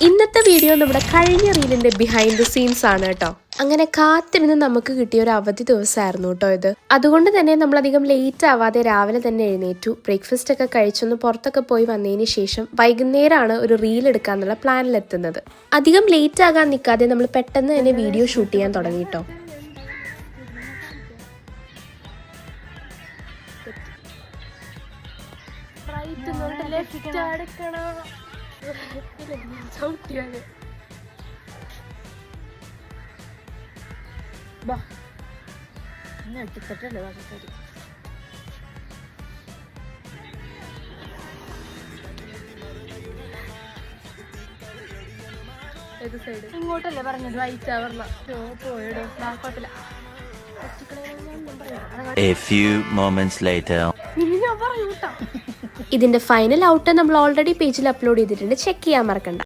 ഇന്നത്തെ വീഡിയോ നമ്മുടെ കഴിഞ്ഞ റീലിന്റെ ബിഹൈൻഡ് ദ സീൻസ് ആണ് കേട്ടോ. അങ്ങനെ കാത്തിരുന്ന് നമുക്ക് കിട്ടിയ ഒരു അവധി ദിവസമായിരുന്നു കേട്ടോ ഇത്. അതുകൊണ്ട് തന്നെ നമ്മളധികം ലേറ്റ് ആവാതെ രാവിലെ തന്നെ എഴുന്നേറ്റു, ബ്രേക്ക്ഫാസ്റ്റ് ഒക്കെ കഴിച്ചൊന്ന് പുറത്തൊക്കെ പോയി വന്നതിന് ശേഷം വൈകുന്നേരമാണ് ഒരു റീൽ എടുക്കാന്നുള്ള പ്ലാനിലെത്തുന്നത്. അധികം ലേറ്റ് ആകാൻ നിൽക്കാതെ നമ്മൾ പെട്ടെന്ന് തന്നെ വീഡിയോ ഷൂട്ട് ചെയ്യാൻ തുടങ്ങി കേട്ടോ. ഇങ്ങോട്ടല്ലേ പറഞ്ഞത് വായിച്ചാ പറഞ്ഞ പോയിടോ കുഴപ്പമില്ല. A few moments later. ഇതിന്റെ ഫൈനൽ ഔട്ട് നമ്മൾ ഓൾറെഡി പേജിൽ അപ്ലോഡ് ചെയ്തിട്ടുണ്ട്, ചെക്ക് ചെയ്യാൻ മറക്കണ്ട.